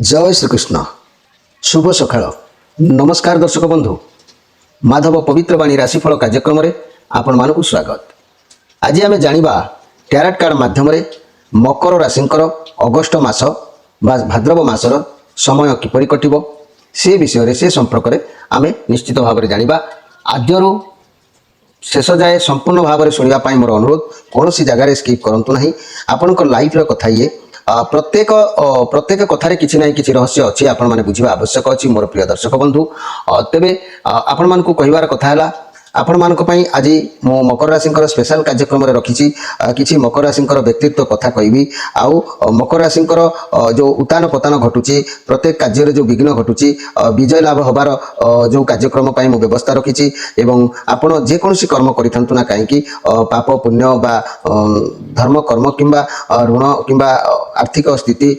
जय श्रीकृष्ण शुभ सकाळ नमस्कार दर्शक बंधु माधव पवित्र वाणी राशिफल कार्यक्रम में आपण मानक स्वागत। आज आम जाना टैरोट कार्ड माध्यम मकर राशिंकर अगस्ट मास भाद्रव मासर समय किपरि कटिबो से विषय से संपर्क में आम निश्चित भाव में जाना। आद्यरू शेष जाए संपूर्ण भाव में शुणापी मोर अनुरोध कौन सी जगार स्किप करूँ ना आपण लाइफ कथा ये प्रत्येक प्रत्येक कथार किसी ना कि रहस्य अच्छी आपण मैंने बुझा आवश्यक अच्छी मोर प्रिय दर्शक बंधु तेरे आपण मान को कहबार कथा है आपण मान आज मो मकर राशि स्पेशल कार्यक्रम रखी किसी मकर राशि व्यक्तित्व कथा कहबी आउ मकर राशि जो उतान पतान घटुची प्रत्येक कार्य जो विघ्न घटुची विजय लाभ होबार जो कार्यक्रम मु व्यवस्था रखी आपण जेकोसी कर्म करूँ ना कहीं पाप पुण्य बा धर्म कर्म किंबा ऋण किंबा आर्थिक स्थिति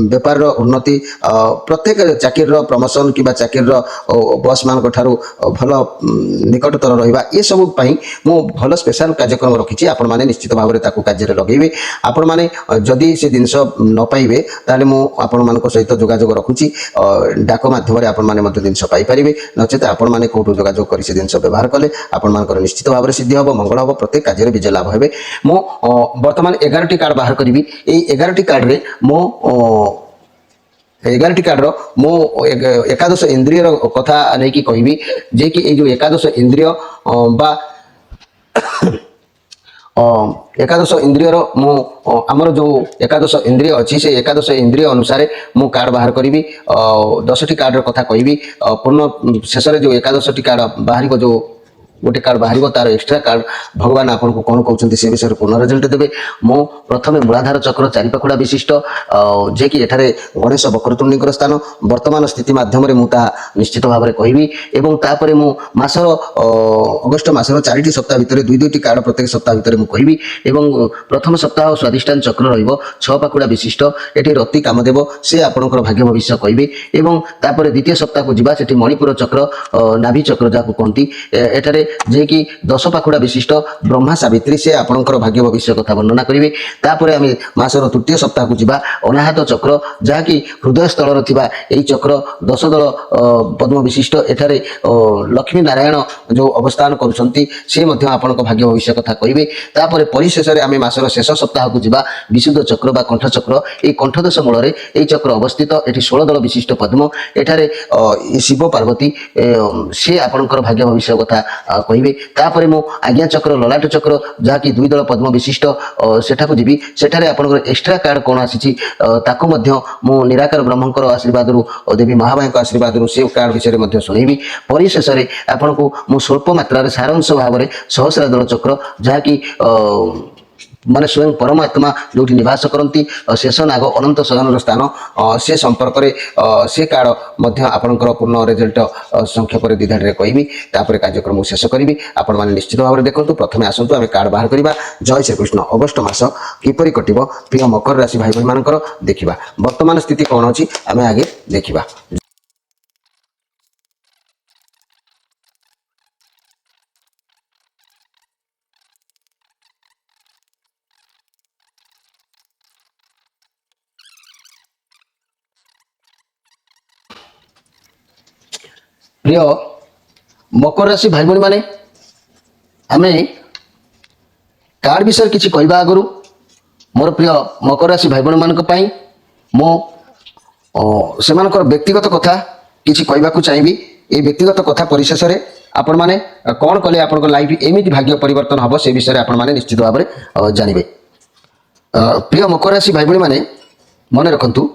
बेपार उन्नति प्रत्येक चाकिर प्रमोशन किंबा चाकिर बस मान भल निकटतर रहा ये सब मु भल स्पेशल कार्यक्रम रखी आपण मैंने निश्चित भाव में कार्य लगे आपण मैंने जदि से जिनस न पाइबे ताले मु आपण मान सहित जोगाजोग रखुची डाक माध्यम आपण मैंने जिनस पाइपर नचेत आपण मैंने कौटू जोगाजोग कर जिनस व्यवहार कले आपण मान निश्चित भाव में सिद्धि हम मंगल हम प्रत्येक कार्य विजय लाभ हे मु बर्तमान 11टी कार्ड बाहर करी 11टी कार्ड रे मो 11टी कार्ड मो एकादश इंद्रियर कथा नहीं कहबी जे कि ये जो एकादश इंद्रिय बा एकादश इंद्रियर मु आमर जो एकादश इंद्रिय अच्छी से एकादश इंद्रिय अनुसार मु कार्ड बाहर करी 10टी कार्ड कथा कहबी पूर्ण शेष जो एकादशटी कार्ड बाहर जो गोटे कार्ड बाहर तार एक्सट्रा कार्ड भगवान आपन को कौन कहते से विषय पूर्ण रिजल्ट देवे मो प्रथम मूलाधार चक्र चारिपाखुड़ा विशिष्ट जे कि एठारे गणेश वक्रतुंडी स्थान वर्तमान स्थिति माध्यम मुता निश्चित भाव में कहबी एवं तापरे मु मासर अगस्ट मासर 4टी सप्ताह भितर दुईटी कार्ड प्रत्येक सप्ताह भितर मु कहबी एवं प्रथम सप्ताह स्वादिष्टान चक्र रहिबो 6 पाखुड़ा विशिष्ट एठी रति कामदेव से आपनकर भाग्य भविष्य कहबी एवं तापरे द्वितीय सप्ताह को जिबा सेठी मणिपुर चक्र नाभि चक्र जाको कहती एठारे जे कि 10 पाखुड़ा विशिष्ट ब्रह्मा सावित्री से आपणकर भाग्य भविष्य कथा वर्णना करेंगे तापर आम मासर तृतीय सप्ताह को जीवा अनाहत चक्र जहाँकि हृदय स्थल यही चक्र 10 दल पद्म विशिष्ट एठारे लक्ष्मी नारायण जो अवस्थान करुँच आपण भाग्य भविष्य कथा कहे तापर परिशेष में आम मासर शेष सप्ताह को जीवा विशुद्ध चक्र बा कंठ चक्र ये कंठदेश मूल यही चक्र अवस्थित ये 16 दल विशिष्ट पद्म एठारे शिव पार्वती से आपणकर भाग्य भविष्य कथा कहबे तापर मु आज्ञा चक्र ललाट चक्र जहाँकि 2 दल पद्म विशिष्ट सेठा को जीवी सेठारे आपनकर एक्स्ट्रा कार्ड कौन आसी ताकू मध्य मु निराकार ब्रह्मकर आशीर्वाद देवी महामाई आशीर्वाद से कार्ड विषय शुणेबी परिशेष में आपन को मु स्वल्प मात्रा सारांश भाव में सहस्र दल चक्र जहाँकि माने स्वयं परमात्मा जो निवास करती शेषनाग अनंत सदन स्थान से संपर्क में से कार्ड आपणकर पूर्ण रिजल्ट संक्षेप में द्विधाड़ी कहबी तापर कार्यक्रम शेष करी आपण मैंने निश्चित भाव में देखो प्रथम आसतु आम कार्ड बाहर करवा जय श्रीकृष्ण अगस्ट मास किपरि कटिबो प्रिय मकर राशि भाई भाई मानकर देखिबा वर्तमान स्थिति कौन अच्छी आम आगे देखिबा। प्रिय मकर राशि भाई भाई माने आमे कार्ड विषय किसी कहवा आगु मोर प्रिय मकर राशि भाई भाई मान मो से व्यक्तिगत कथा किसी कहवाक चाहिए ये व्यक्तिगत कथा परिशेष में आपण मैंने कौन कले आप लाइफ एमती भाग्य परिवर्तन हम से विषय आपण मैंने निश्चित भाव में जानवे। प्रिय मकर राशि भाई भाई माने मन रखु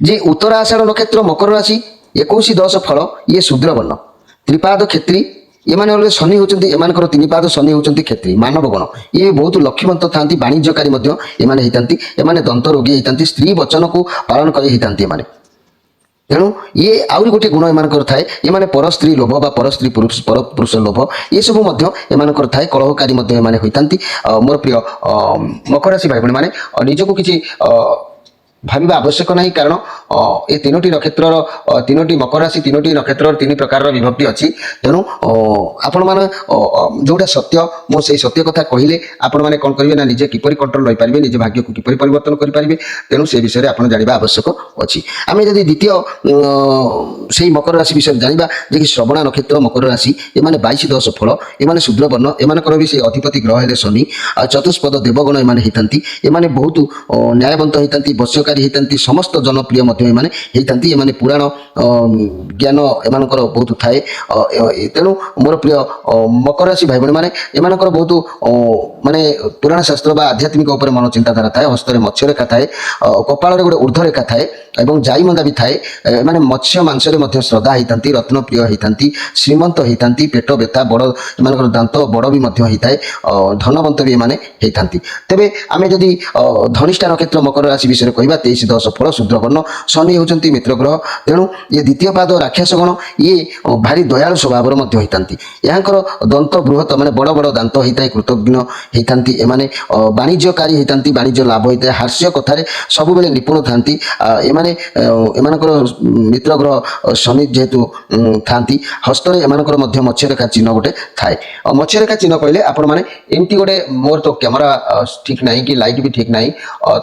जे उत्तरा आषाढ़ नक्षत्र मकर राशि 21-10 फल ये शूद्र वर्ण त्रिपाद क्षेत्री ये शनि होती एम 3 पाद शनि होती क्षेत्री मानव गण ये बहुत लक्ष्मीवंत था वाणिज्यकारी एमाने दंत रोगी होती स्त्री वचन को पालन कर तेणु ये आउरी गोटे गुण एम थाए ये पर स्त्री लोभ बा पर स्त्री पर पुरुष लोभ ये सब एम थाए कलहकारी होती मोर प्रिय मकर राशि भाई भाई मैंने निजक किसी ଭାବିବା ଆବଶ୍ୟକ ନାହିଁ କାରଣ ଏ ତିନୋଟି ନକ୍ଷତ୍ରର ତିନୋଟି ମକର ରାଶି ତିନୋଟି ନକ୍ଷତ୍ରର ତିନି ପ୍ରକାରର ବିଭକ୍ତି ଅଛି। ତେଣୁ ଆପଣମାନେ ଯୋଉଟା ସତ୍ୟ ମୁଁ ସେଇ ସତ୍ୟ କଥା କହିଲେ ଆପଣମାନେ କ'ଣ କରିବେ ନା ନିଜେ କିପରି କଣ୍ଟ୍ରୋଲ ରହିପାରିବେ, ନିଜ ଭାଗ୍ୟକୁ କିପରି ପରିବର୍ତ୍ତନ କରିପାରିବେ, ତେଣୁ ସେ ବିଷୟରେ ଆପଣ ଜାଣିବା ଆବଶ୍ୟକ ଅଛି। ଆମେ ଯଦି ଦ୍ୱିତୀୟ ସେଇ ମକର ରାଶି ବିଷୟରେ ଜାଣିବା ଯେ କି ଶ୍ରବଣ ନକ୍ଷତ୍ର ମକର ରାଶି, ଏମାନେ 22-10 ଫଳ, ଏମାନେ ଶୂଦ୍ରବର୍ଣ୍ଣ, ଏମାନଙ୍କର ବି ସେ ଅଧିପତି ଗ୍ରହ ହେଲେ ଶନି, ଆଉ ଚତୁଷ୍ପଦ ଦେବଗଣ ଏମାନେ ହେଇଥାନ୍ତି। ଏମାନେ ବହୁତ ନ୍ୟାୟବନ୍ତ ହେଇଥାନ୍ତି, ବଶ୍ୟକାରୀ ହେଇଥାନ୍ତି, ସମସ୍ତ ଜନପ୍ରିୟ ମଧ୍ୟ ଏମାନେ ହେଇଥାନ୍ତି। ଏମାନେ ପୁରାଣ ଜ୍ଞାନ ଏମାନଙ୍କର ବହୁତ ଥାଏ। ତେଣୁ ମୋର ପ୍ରିୟ ମକର ରାଶି ଭାଇ ଭଉଣୀ ମାନେ ଏମାନଙ୍କର ବହୁତ ମାନେ ପୁରାଣ ଶାସ୍ତ୍ର ବା ଆଧ୍ୟାତ୍ମିକ ଉପରେ ମନ ଚିନ୍ତାଧାରା ଥାଏ। ହସ୍ତରେ ମତ୍ସ୍ୟରେଖା ଥାଏ, କପାଳରେ ଗୋଟେ ଉର୍ଦ୍ଧ୍ୱରେଖା ଥାଏ ଏବଂ ଜାଇମନ୍ଦା ବି ଥାଏ। ଏମାନେ ମତ୍ସ୍ୟ ମାଂସରେ ମଧ୍ୟ ଶ୍ରଦ୍ଧା ହେଇଥାନ୍ତି, ରତ୍ନପ୍ରିୟ ହେଇଥାନ୍ତି, ଶ୍ରୀମନ୍ତ ହେଇଥାନ୍ତି, ପେଟ ବ୍ୟଥା ବଡ଼, ଏମାନଙ୍କର ଦାନ୍ତ ବଡ଼ ବି ମଧ୍ୟ ହେଇଥାଏ, ଧନବନ୍ତ ବି ଏମାନେ ହେଇଥାନ୍ତି। ତେବେ ଆମେ ଯଦି ଧନିଷ୍ଠା ନକ୍ଷତ୍ର ମକର ରାଶି ବିଷୟରେ କହିବା 23-10 ଫଳ, ଶୂଦ୍ରବର୍ଣ୍ଣ, ଶନି ହେଉଛନ୍ତି ମିତ୍ର ଗ୍ରହ। ତେଣୁ ଇଏ ଦ୍ୱିତୀୟ ପାଦ ରାକ୍ଷସ ଗଣ, ଇଏ ଭାରି ଦୟାଳୁ ସ୍ୱଭାବର ମଧ୍ୟ ହେଇଥାନ୍ତି। ଏହାଙ୍କର ଦନ୍ତ ବୃହତ ମାନେ ବଡ଼ ବଡ଼ ଦାନ୍ତ ହେଇଥାଏ, କୃତଜ୍ଞ ହେଇଥାନ୍ତି। ଏମାନେ ବାଣିଜ୍ୟକାରୀ ହେଇଥାନ୍ତି, ବାଣିଜ୍ୟ ଲାଭ ହେଇଥାଏ, ହାସ୍ୟ କଥାରେ ସବୁବେଳେ ନିପୁଣ ଥାନ୍ତି। ଏମାନେ ଏମାନଙ୍କର ମିତ୍ର ଗ୍ରହ ଶନି ଯେହେତୁ ଥାନ୍ତି, ହସ୍ତରେ ଏମାନଙ୍କର ମଧ୍ୟ ମତ୍ସ୍ୟରେଖା ଚିହ୍ନ ଗୋଟେ ଥାଏ। ମତ୍ସ୍ୟରେଖା ଚିହ୍ନ କହିଲେ ଆପଣମାନେ ଏମିତି ଗୋଟେ, ମୋର ତ କ୍ୟାମେରା ଠିକ୍ ନାହିଁ କି ଲାଇଟ୍ ବି ଠିକ୍ ନାହିଁ,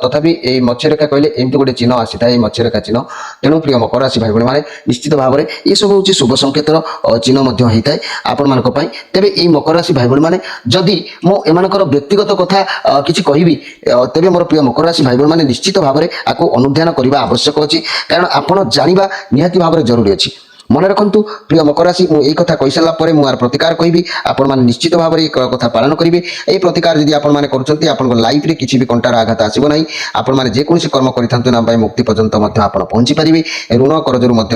ତଥାପି ଏଇ ମତ୍ସ୍ୟରେଖା କହିଲେ ଏମିତି ଗୋଟେ ଚିହ୍ନ ଆସିଥାଏ, ଏଇ ମତ୍ସ୍ୟରେଖା ଚିହ୍ନ। ତେଣୁ ପ୍ରିୟ ମକର ରାଶି ଭାଇ ଭଉଣୀ ମାନେ ନିଶ୍ଚିତ ଭାବରେ ଏସବୁ ହେଉଛି ଶୁଭ ସଂକେତର ଚିହ୍ନ ମଧ୍ୟ ହେଇଥାଏ ଆପଣମାନଙ୍କ ପାଇଁ। ତେବେ ଏଇ ମକର ରାଶି ଭାଇ ଭଉଣୀ ମାନେ ଯଦି ମୁଁ ଏମାନଙ୍କର ବ୍ୟକ୍ତିଗତ କଥା କିଛି କହିବି, ତେବେ ମୋର ପ୍ରିୟ ମକର ରାଶି ଭାଇ ଭଉଣୀ ମାନେ ନିଶ୍ଚିତ ଭାବରେ ଆକୁ ଅନୁଧ୍ୟାନ କରିବା ଆବଶ୍ୟକ ଅଛି, କାରଣ ଆପଣ ଜାଣିବା ନିହାତି ଭାବରେ ଜରୁରୀ ଅଛି। ମନେ ରଖନ୍ତୁ ପ୍ରିୟ ମକର ରାଶି, ମୁଁ এই କଥା କହିସାରିଲା ପରେ ମୁଁ ଆର ପ୍ରତିକାର କହିବି, ଆପଣମାନେ ନିଶ୍ଚିତ ଭାବରେ এই କଥା ପାଳନ କରିବେ। এই ପ୍ରତିକାର ଯଦି ଆପଣମାନେ କରୁଛନ୍ତି, ଆପଣଙ୍କ ଲାଇଫରେ କିଛି ବି କଣ୍ଟାର ଆଘାତ ଆସିବ ନାହିଁ। ଆପଣମାନେ ଯେକୌଣସି କର୍ମ କରିଥାନ୍ତୁ ନା ପାଇଁ ମୁକ୍ତି ପର୍ଯ୍ୟନ୍ତ ମଧ୍ୟ ଆପଣ ପହଞ୍ଚି ପାରିବେ। ଋଣ କରଜରୁ ମଧ୍ୟ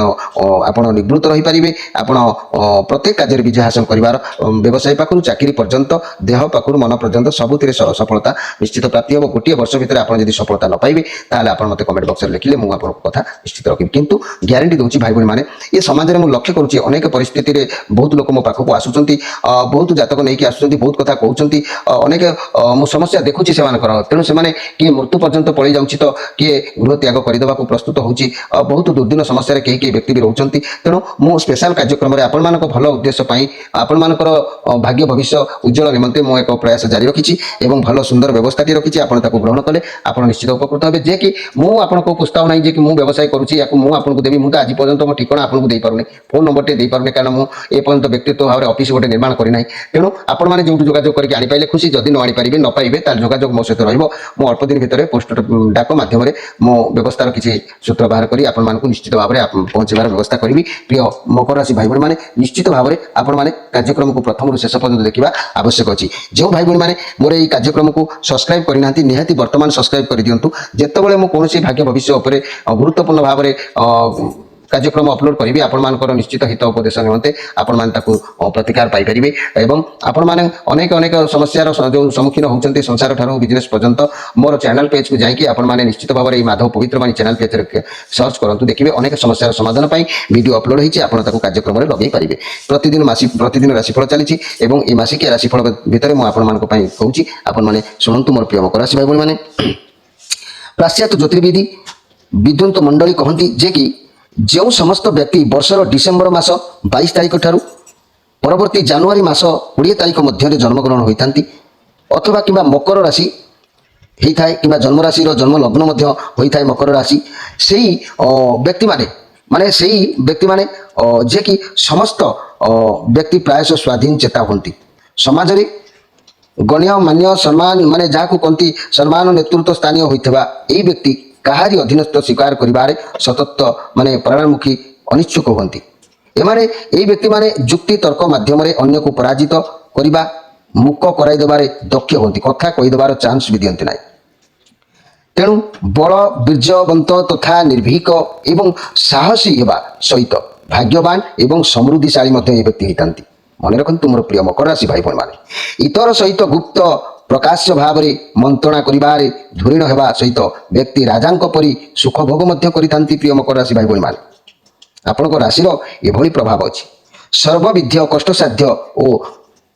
ଆପଣ ନିବୃତ୍ତ ରହିପାରିବେ। ଆପଣ ପ୍ରତ୍ୟେକ କାର୍ଯ୍ୟରେ ବିଜୟ ହାସଲ କରିବାର, ବ୍ୟବସାୟ ପାଖରୁ ଚାକିରି ପର୍ଯ୍ୟନ୍ତ, ଦେହ ପାଖରୁ ମନ ପର୍ଯ୍ୟନ୍ତ ସବୁଥିରେ ସଫଳତା ନିଶ୍ଚିତ ପ୍ରାପ୍ତି ହେବ। ଗୋଟିଏ ବର୍ଷ ଭିତରେ ଆପଣ ଯଦି ସଫଳତା ନ ପାଇବେ ତାହେଲେ ଆପଣ ମୋତେ କମେଣ୍ଟ ବକ୍ସରେ ଲେଖିଲେ ମୁଁ ଆପଣଙ୍କ କଥା ନିଶ୍ଚିତ ରଖିବି। କିନ୍ତୁ ଗ୍ୟାରେଣ୍ଟି ଦେଉଛି ଭାଇ ଭଉଣୀ ମାନେ, ଏ ସମାଜରେ ମୁଁ ଲକ୍ଷ୍ୟ କରୁଛି ଅନେକ ପରିସ୍ଥିତିରେ ବହୁତ ଲୋକ ମୋ ପାଖକୁ ଆସୁଛନ୍ତି, ବହୁତ ଜାତକ ନେଇକି ଆସୁଛନ୍ତି, ବହୁତ କଥା କହୁଛନ୍ତି, ଅନେକ ମୁଁ ସମସ୍ୟା ଦେଖୁଛି ସେମାନଙ୍କର। ତେଣୁ ସେମାନେ କିଏ ମୃତ୍ୟୁ ପର୍ଯ୍ୟନ୍ତ ପଳେଇ ଯାଉଛି, ତ କିଏ ଗୃହ ତ୍ୟାଗ କରିଦେବାକୁ ପ୍ରସ୍ତୁତ ହେଉଛି। ବହୁତ ଦୁର୍ଦିନ ସମସ୍ୟାରେ କେହି କେହି ବ୍ୟକ୍ତି ବି ରହୁଛନ୍ତି। ତେଣୁ ମୁଁ ସ୍ପେଶାଲ କାର୍ଯ୍ୟକ୍ରମରେ ଆପଣମାନଙ୍କ ଭଲ ଉଦ୍ଦେଶ୍ୟ ପାଇଁ, ଆପଣମାନଙ୍କର ଭାଗ୍ୟ ଭବିଷ୍ୟ ଉଜ୍ଜଳ ନିମନ୍ତେ ମୁଁ ଏକ ପ୍ରୟାସ ଜାରି ରଖିଛି ଏବଂ ଭଲ ସୁନ୍ଦର ବ୍ୟବସ୍ଥାଟି ରଖିଛି। ଆପଣ ତାକୁ ଗ୍ରହଣ କଲେ ଆପଣ ନିଶ୍ଚିତ ଉପକୃତ ହେବେ। ଯେ କି ମୁଁ ଆପଣଙ୍କୁ ପ୍ରସ୍ତାବ ନାହିଁ ଯେ କି ମୁଁ ବ୍ୟବସାୟ କରୁଛି, ୟାକୁ ମୁଁ ଆପଣଙ୍କୁ ଦେବି। ମୁଁ ତ ଆଜି ପର୍ଯ୍ୟନ୍ତ ମୋ ଠିକଣା ଆପଣଙ୍କୁ ଦେଇପାରୁନି, ଫୋନ୍ ନମ୍ବରଟେ ଦେଇପାରୁନି, କାରଣ ମୁଁ ଏ ପର୍ଯ୍ୟନ୍ତ ବ୍ୟକ୍ତିତ୍ୱ ଭାବରେ ଅଫିସ ଗୋଟେ ନିର୍ମାଣ କରିନାହିଁ। ତେଣୁ ଆପଣମାନେ ଯେଉଁଠୁ ଯୋଗାଯୋଗ କରିକି ଆଣିପାରିଲେ ଖୁସି, ଯଦି ନ ଆଣିପାରିବେ ନ ପାଇବେ ତାହେଲେ ଯୋଗାଯୋଗ ମୋ ସହିତ ରହିବ। ମୁଁ ଅଳ୍ପ ଦିନ ଭିତରେ ପୋଷ୍ଟ ଡାକ ମାଧ୍ୟମରେ ମୋ ବ୍ୟବସ୍ଥାର କିଛି ସୂତ୍ର ବାହାର କରି ଆପଣମାନଙ୍କୁ ନିଶ୍ଚିତ ଭାବରେ ପହଞ୍ଚିବାର ବ୍ୟବସ୍ଥା କରିବି। ପ୍ରିୟ ମକର ରାଶି ଭାଇ ଭଉଣୀ ମାନେ ନିଶ୍ଚିତ ଭାବରେ ଆପଣମାନେ କାର୍ଯ୍ୟକ୍ରମକୁ ପ୍ରଥମରୁ ଶେଷ ପର୍ଯ୍ୟନ୍ତ ଦେଖିବା ଆବଶ୍ୟକ ଅଛି। ଯେଉଁ ଭାଇ ଭଉଣୀ ମାନେ ମୋର ଏହି କାର୍ଯ୍ୟକ୍ରମକୁ ସବସ୍କ୍ରାଇବ୍ କରିନାହାନ୍ତି, ନିହାତି ବର୍ତ୍ତମାନ ସବସ୍କ୍ରାଇବ୍ କରିଦିଅନ୍ତୁ। ଯେତେବେଳେ ମୁଁ କୌଣସି ଭାଗ୍ୟ ଭବିଷ୍ୟ ଉପରେ ଗୁରୁତ୍ୱପୂର୍ଣ୍ଣ ଭାବରେ କାର୍ଯ୍ୟକ୍ରମ ଅପଲୋଡ଼ କରିବି, ଆପଣମାନଙ୍କର ନିଶ୍ଚିତ ହିତ ଉପଦେଶ ନିମନ୍ତେ ଆପଣମାନେ ତାକୁ ପ୍ରତିକାର ପାଇପାରିବେ। ଏବଂ ଆପଣମାନେ ଅନେକ ଅନେକ ସମସ୍ୟାର ଯେଉଁ ସମ୍ମୁଖୀନ ହେଉଛନ୍ତି, ସଂସାର ଠାରୁ ବିଜନେସ୍ ପର୍ଯ୍ୟନ୍ତ, ମୋର ଚ୍ୟାନେଲ୍ ପେଜ୍କୁ ଯାଇକି ଆପଣମାନେ ନିଶ୍ଚିତ ଭାବରେ ଏହି ମାଧବ ପବିତ୍ରବାଣୀ ଚ୍ୟାନେଲ୍ ପେଜ୍ରେ ସର୍ଚ୍ଚ କରନ୍ତୁ, ଦେଖିବେ ଅନେକ ସମସ୍ୟାର ସମାଧାନ ପାଇଁ ଭିଡ଼ିଓ ଅପଲୋଡ଼ ହୋଇଛି। ଆପଣ ତାକୁ କାର୍ଯ୍ୟକ୍ରମରେ ଲଗାଇ ପାରିବେ। ପ୍ରତିଦିନ ରାଶିଫଳ ଚାଲିଛି ଏବଂ এই ମାସିକିଆ ରାଶିଫଳ ଭିତରେ ମୁଁ ଆପଣମାନଙ୍କ ପାଇଁ କହୁଛି, ଆପଣମାନେ ଶୁଣନ୍ତୁ ମୋର ପ୍ରିୟ ମକର ରାଶି ଭାଇ ଭଉଣୀ ମାନେ। ପାଶ୍ଚାତ୍ୟ ଜ୍ୟୋତିର୍ବିଦ ବିଦ୍ୱନ୍ତ ମଣ୍ଡଳୀ କହନ୍ତି ଯେ କି ଯେଉଁ ସମସ୍ତ ବ୍ୟକ୍ତି ବର୍ଷର ଡିସେମ୍ବର ମାସ 22 ତାରିଖ ଠାରୁ ପରବର୍ତ୍ତୀ ଜାନୁଆରୀ ମାସ 20 ତାରିଖ ମଧ୍ୟରେ ଜନ୍ମଗ୍ରହଣ ହୋଇଥାନ୍ତି ଅଥବା କିମ୍ବା ମକର ରାଶି ହେଇଥାଏ କିମ୍ବା ଜନ୍ମ ରାଶିର ଜନ୍ମ ଲଗ୍ନ ମଧ୍ୟ ହୋଇଥାଏ ମକର ରାଶି, ସେହି ବ୍ୟକ୍ତିମାନେ ଯେ କି ସମସ୍ତ ବ୍ୟକ୍ତି ପ୍ରାୟଶଃ ସ୍ୱାଧୀନ ଚେତା ହୁଅନ୍ତି। ସମାଜରେ ଗଣ୍ୟମାନ୍ୟ ସମ୍ମାନ ମାନେ ଯାହାକୁ କହନ୍ତି ସମ୍ମାନ ନେତୃତ୍ୱ ସ୍ଥାନୀୟ ହୋଇଥିବା ଏହି ବ୍ୟକ୍ତି କାହାରି ଅଧୀନସ୍ଥ ସ୍ୱୀକାର କରିବାରେ ସତତ ମାନେ ପ୍ରାଣମୁଖୀ ଅନିଚ୍ଛୁକ ହୁଅନ୍ତି। ଏମାନେ ଏହି ବ୍ୟକ୍ତିମାନେ ଯୁକ୍ତି ତର୍କ ମାଧ୍ୟମରେ ଅନ୍ୟକୁ ପରାଜିତ କରିବା, ମୁକ କରାଇଦେବାରେ ଦକ୍ଷ ହୁଅନ୍ତି, କଥା କହିଦେବାର ଚାନ୍ସ ବି ଦିଅନ୍ତି ନାହିଁ। ତେଣୁ ବଳ ବୀର୍ଯ୍ୟବନ୍ତ ତଥା ନିର୍ଭୀକ ଏବଂ ସାହସୀ ହେବା ସହିତ ଭାଗ୍ୟବାନ ଏବଂ ସମୃଦ୍ଧିଶାଳୀ ମଧ୍ୟ ଏହି ବ୍ୟକ୍ତି ହେଇଥାନ୍ତି। ମନେ ରଖନ୍ତୁ ମୋର ପ୍ରିୟ ମକର ରାଶି ଭାଇ ଭଉଣୀମାନେ, ଇତର ସହିତ ଗୁପ୍ତ ପ୍ରକାଶ୍ୟ ଭାବରେ ମନ୍ତ୍ରଣା କରିବାରେ ଧୂରିଣ ହେବା ସହିତ ବ୍ୟକ୍ତି ରାଜାଙ୍କ ପରି ସୁଖ ଭୋଗ ମଧ୍ୟ କରିଥାନ୍ତି। ପ୍ରିୟ ମକର ରାଶି ଭାଇ ଭଉଣୀମାନେ, ଆପଣଙ୍କ ରାଶିର ଏଭଳି ପ୍ରଭାବ ଅଛି। ସର୍ବବିଧ କଷ୍ଟସାଧ୍ୟ ଓ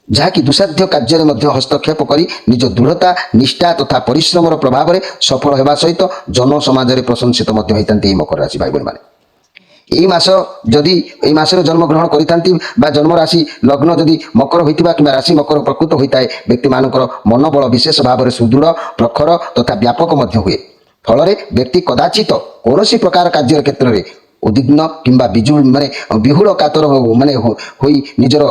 ଯାହାକି ଦୁଃସାଧ୍ୟ କାର୍ଯ୍ୟରେ ମଧ୍ୟ ହସ୍ତକ୍ଷେପ କରି ନିଜ ଦୃଢ଼ତା ନିଷ୍ଠା ତଥା ପରିଶ୍ରମର ପ୍ରଭାବରେ ସଫଳ ହେବା ସହିତ ଜନସମାଜରେ ପ୍ରଶଂସିତ ମଧ୍ୟ ହୋଇଥାନ୍ତି ଏହି ମକର ରାଶି ଭାଇ ଭଉଣୀମାନେ। এই মাস যদি এই মাসের জন্মগ্রহণ করে বা জন্ম রাশি লগ্ন যদি মকর হইতিবা কিংবা রাশি মকর প্রকৃত হইতায় ব্যক্তিমানଙ୍କର মনোবଳ বিশেষ ভাବରେ সুদৃঢ় প্রখর তথা ব্যাপক ମଧ୍ୟ ହୁଏ। ଫଳରେ ବ୍ୟକ୍ତି କଦାଚିତ କୌଣସି ପ୍ରକାର କାର୍ଯ୍ୟ କ୍ଷେତ୍ରରେ ଉଦ୍ବିଗ୍ନ କିମ୍ବା ମାନେ ବିହୁଳ କାତର ମାନେ ହୋଇ ନିଜର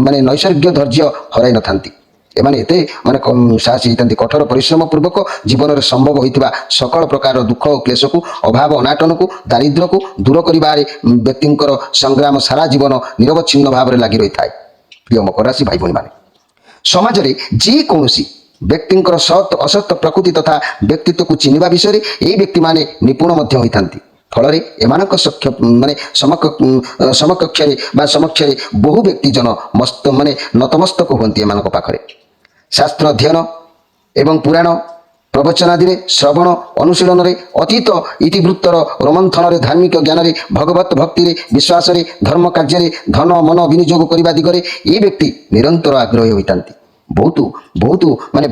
ମାନେ ନୈସର୍ଗିକ ଧୈର୍ଯ୍ୟ ହରାଇ ନଥାନ୍ତି। ଏମାନେ ଏତେ ମାନେ ସାହସୀ ହେଇଥାନ୍ତି। କଠୋର ପରିଶ୍ରମ ପୂର୍ବକ ଜୀବନରେ ସମ୍ଭବ ହୋଇଥିବା ସକଳ ପ୍ରକାର ଦୁଃଖ ଓ କ୍ଲେଶକୁ ଅଭାବ ଅନାଟନକୁ ଦାରିଦ୍ର୍ୟକୁ ଦୂର କରିବାରେ ବ୍ୟକ୍ତିଙ୍କର ସଂଗ୍ରାମ ସାରା ଜୀବନ ନିରବଚ୍ଛିନ୍ନ ଭାବରେ ଲାଗି ରହିଥାଏ। ପ୍ରିୟ ମକର ରାଶି ଭାଇ ଭଉଣୀମାନେ, ସମାଜରେ ଯେକୌଣସି ବ୍ୟକ୍ତିଙ୍କର ସତ୍ ଅସତ୍ ପ୍ରକୃତି ତଥା ବ୍ୟକ୍ତିତ୍ୱକୁ ଚିହ୍ନିବା ବିଷୟରେ ଏହି ବ୍ୟକ୍ତିମାନେ ନିପୁଣ ମଧ୍ୟ ହୋଇଥାନ୍ତି। ଫଳରେ ଏମାନଙ୍କ ସମକକ୍ଷରେ ବା ସମକ୍ଷରେ ବହୁ ବ୍ୟକ୍ତି ଜନ ମାନେ ନତମସ୍ତକ ହୁଅନ୍ତି ଏମାନଙ୍କ ପାଖରେ। ଶାସ୍ତ୍ର ଅଧ୍ୟୟନ ଏବଂ ପୁରାଣ ପ୍ରବଚନାଦିରେ ଶ୍ରବଣ ଅନୁଶୀଳନରେ ଅତୀତ ଇତିବୃତ୍ତର ରୋମନ୍ଥନରେ ଧାର୍ମିକ ଜ୍ଞାନରେ ଭଗବତ ଭକ୍ତିରେ ବିଶ୍ୱାସରେ ଧର୍ମ କାର୍ଯ୍ୟରେ ଧନ ମନ ବିନିଯୋଗ କରିବା ଦିଗରେ ଏହି ବ୍ୟକ୍ତି ନିରନ୍ତର ଆଗ୍ରହୀ ହୋଇଥାନ୍ତି।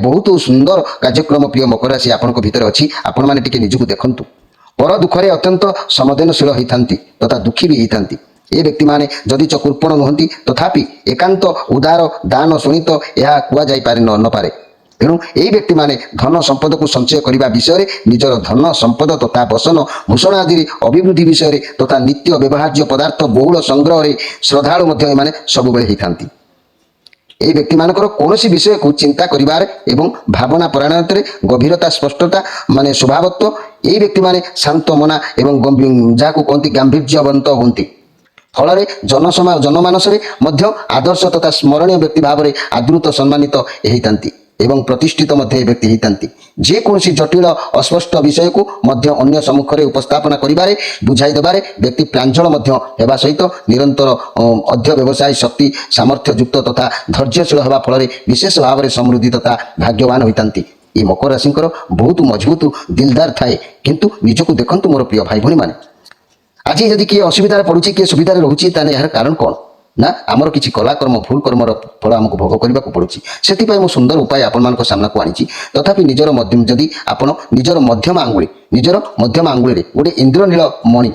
ବହୁତ ସୁନ୍ଦର କାର୍ଯ୍ୟକ୍ରମ ପ୍ରିୟ ମକର ରାଶି ଆପଣଙ୍କ ଭିତରେ ଅଛି। ଆପଣମାନେ ଟିକେ ନିଜକୁ ଦେଖନ୍ତୁ। ପର ଦୁଃଖରେ ଅତ୍ୟନ୍ତ ସମ୍ବେଦନଶୀଳ ହୋଇଥାନ୍ତି ତଥା ଦୁଃଖୀ ବି ହୋଇଥାନ୍ତି। ଏ ବ୍ୟକ୍ତିମାନେ ଯଦିଚ କୃପଣ ନୁହନ୍ତି ତଥାପି ଏକାନ୍ତ ଉଦାର ଦାନ ଶୁଣିତ ଏହା କୁହାଯାଇପାରେ ନପାରେ। ତେଣୁ ଏହି ବ୍ୟକ୍ତିମାନେ ଧନ ସମ୍ପଦକୁ ସଞ୍ଚୟ କରିବା ବିଷୟରେ ନିଜର ଧନ ସମ୍ପଦ ତଥା ବସନ ଭୂଷଣ ଆଦିରେ ଅଭିବୃଦ୍ଧି ବିଷୟରେ ତଥା ନିତ୍ୟ ବ୍ୟବହାର୍ଯ୍ୟ ପଦାର୍ଥ ବହୁଳ ସଂଗ୍ରହରେ ଶ୍ରଦ୍ଧାଳୁ ମଧ୍ୟ ଏମାନେ ସବୁବେଳେ ହୋଇଥାନ୍ତି। ଏହି ବ୍ୟକ୍ତିମାନଙ୍କର କୌଣସି ବିଷୟକୁ ଚିନ୍ତା କରିବାରେ ଏବଂ ଭାବନା ପରାୟଣତରେ ଗଭୀରତା ସ୍ପଷ୍ଟତା ମାନେ ସ୍ୱଭାବତ୍ୱ ଏହି ବ୍ୟକ୍ତିମାନେ ଶାନ୍ତ ମନା ଏବଂ ଯାହାକୁ କହନ୍ତି ଗାମ୍ଭୀର୍ଯ୍ୟବନ୍ତ ହୁଅନ୍ତି। ଫଳରେ ଜନମାନସରେ ମଧ୍ୟ ଆଦର୍ଶ ତଥା ସ୍ମରଣୀୟ ବ୍ୟକ୍ତି ଭାବରେ ଆଦୃତ ସମ୍ମାନିତ ହୋଇଥାନ୍ତି ଏବଂ ପ୍ରତିଷ୍ଠିତ ମଧ୍ୟ ଏ ବ୍ୟକ୍ତି ହୋଇଥାନ୍ତି। ଯେକୌଣସି ଜଟିଳ ଅସ୍ପଷ୍ଟ ବିଷୟକୁ ମଧ୍ୟ ଅନ୍ୟ ସମ୍ମୁଖରେ ଉପସ୍ଥାପନା କରିବାରେ ବୁଝାଇ ଦେବାରେ ବ୍ୟକ୍ତି ପ୍ରାଞ୍ଜଳ ମଧ୍ୟ ହେବା ସହିତ ନିରନ୍ତର ଅଧ୍ୟବସାୟ ଶକ୍ତି ସାମର୍ଥ୍ୟ ଯୁକ୍ତ ତଥା ଧୈର୍ଯ୍ୟଶୀଳ ହେବା ଫଳରେ ବିଶେଷ ଭାବରେ ସମୃଦ୍ଧି ତଥା ଭାଗ୍ୟବାନ ହୋଇଥାନ୍ତି। ଏ ମକର ରାଶିଙ୍କର ବହୁତ ମଜବୁତ ଦିଲଦାର ଥାଏ। କିନ୍ତୁ ନିଜକୁ ଦେଖନ୍ତୁ ମୋର ପ୍ରିୟ ଭାଇ ଭଉଣୀମାନେ, ଆଜି ଯଦି କିଏ ଅସୁବିଧାରେ ପଡ଼ୁଛି କିଏ ସୁବିଧାରେ ରହୁଛି ତାହେଲେ ଏହାର କାରଣ କ'ଣ? ନା ଆମର କିଛି କଳାକର୍ମ ଭୁଲ କର୍ମର ଫଳ ଆମକୁ ଭୋଗ କରିବାକୁ ପଡ଼ୁଛି। ସେଥିପାଇଁ ମୁଁ ସୁନ୍ଦର ଉପାୟ ଆପଣମାନଙ୍କ ସାମ୍ନାକୁ ଆଣିଛି। ତଥାପି ଯଦି ଆପଣ ନିଜର ମଧ୍ୟମ ଆଙ୍ଗୁଳିରେ ଗୋଟେ ଇନ୍ଦ୍ରନୀଳ ମଣି,